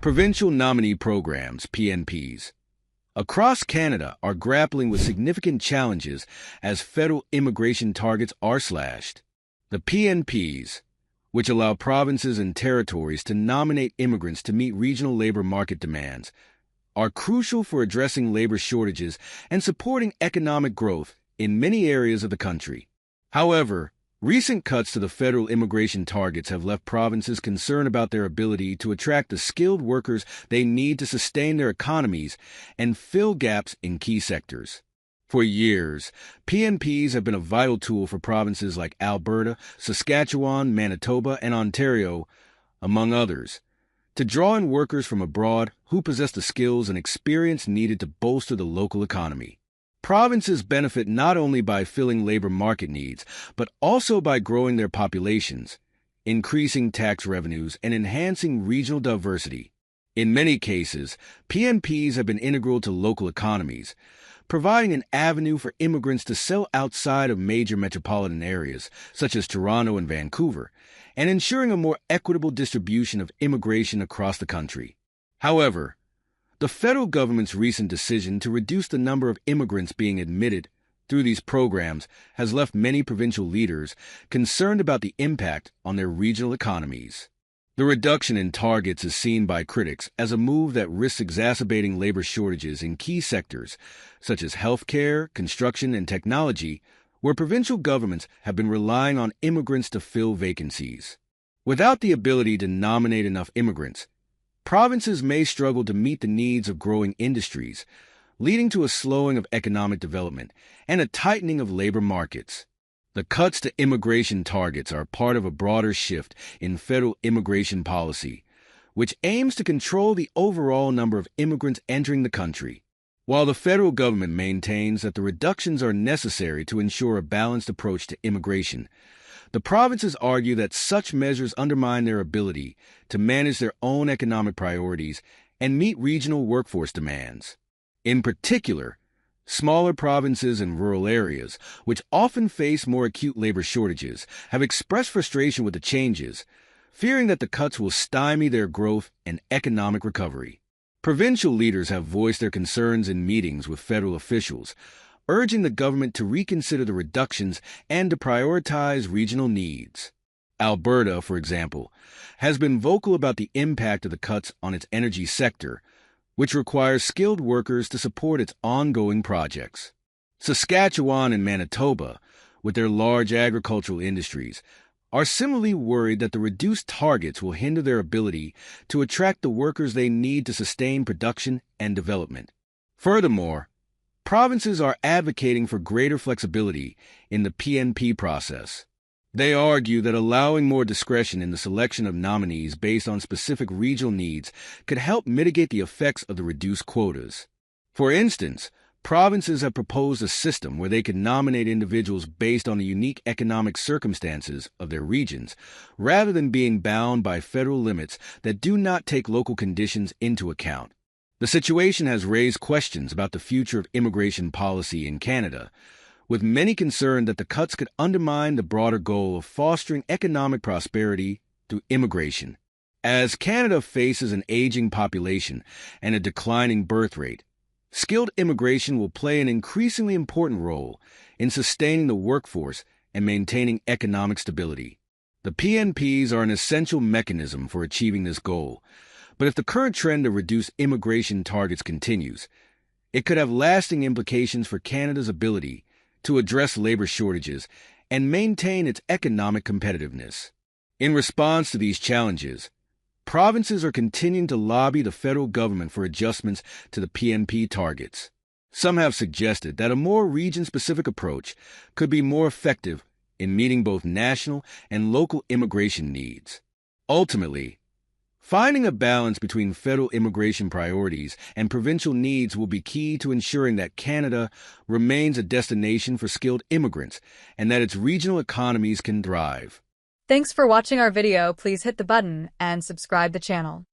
Provincial Nominee Programs, PNPs, across Canada are grappling with significant challenges as federal immigration targets are slashed. The PNPs, which allow provinces and territories to nominate immigrants to meet regional labor market demands, are crucial for addressing labor shortages and supporting economic growth in many areas of the country. However, recent cuts to the federal immigration targets have left provinces concerned about their ability to attract the skilled workers they need to sustain their economies and fill gaps in key sectors. For years, PNPs have been a vital tool for provinces like Alberta, Saskatchewan, Manitoba, and Ontario, among others, to draw in workers from abroad who possess the skills and experience needed to bolster the local economy. Provinces benefit not only by filling labor market needs, but also by growing their populations, increasing tax revenues, and enhancing regional diversity. In many cases, PNPs have been integral to local economies, providing an avenue for immigrants to sell outside of major metropolitan areas, such as Toronto and Vancouver, and ensuring a more equitable distribution of immigration across the country. However, the federal government's recent decision to reduce the number of immigrants being admitted through these programs has left many provincial leaders concerned about the impact on their regional economies. The reduction in targets is seen by critics as a move that risks exacerbating labor shortages in key sectors, such as healthcare, construction, and technology, where provincial governments have been relying on immigrants to fill vacancies. Without the ability to nominate enough immigrants, provinces may struggle to meet the needs of growing industries, leading to a slowing of economic development and a tightening of labor markets. The cuts to immigration targets are part of a broader shift in federal immigration policy, which aims to control the overall number of immigrants entering the country. While the federal government maintains that the reductions are necessary to ensure a balanced approach to immigration, the provinces argue that such measures undermine their ability to manage their own economic priorities and meet regional workforce demands. In particular, smaller provinces and rural areas, which often face more acute labor shortages, have expressed frustration with the changes, fearing that the cuts will stymie their growth and economic recovery. Provincial leaders have voiced their concerns in meetings with federal officials, urging the government to reconsider the reductions and to prioritize regional needs. Alberta, for example, has been vocal about the impact of the cuts on its energy sector, which requires skilled workers to support its ongoing projects. Saskatchewan and Manitoba, with their large agricultural industries, are similarly worried that the reduced targets will hinder their ability to attract the workers they need to sustain production and development. Furthermore, provinces are advocating for greater flexibility in the PNP process. They argue that allowing more discretion in the selection of nominees based on specific regional needs could help mitigate the effects of the reduced quotas. For instance, provinces have proposed a system where they can nominate individuals based on the unique economic circumstances of their regions, rather than being bound by federal limits that do not take local conditions into account. The situation has raised questions about the future of immigration policy in Canada, with many concerned that the cuts could undermine the broader goal of fostering economic prosperity through immigration. As Canada faces an aging population and a declining birth rate, skilled immigration will play an increasingly important role in sustaining the workforce and maintaining economic stability. The PNPs are an essential mechanism for achieving this goal, but if the current trend of reduced immigration targets continues, it could have lasting implications for Canada's ability to address labor shortages and maintain its economic competitiveness. In response to these challenges, provinces are continuing to lobby the federal government for adjustments to the PNP targets. Some have suggested that a more region-specific approach could be more effective in meeting both national and local immigration needs. Ultimately, finding a balance between federal immigration priorities and provincial needs will be key to ensuring that Canada remains a destination for skilled immigrants and that its regional economies can thrive. Thanks for watching our video. Please hit the button and subscribe the channel.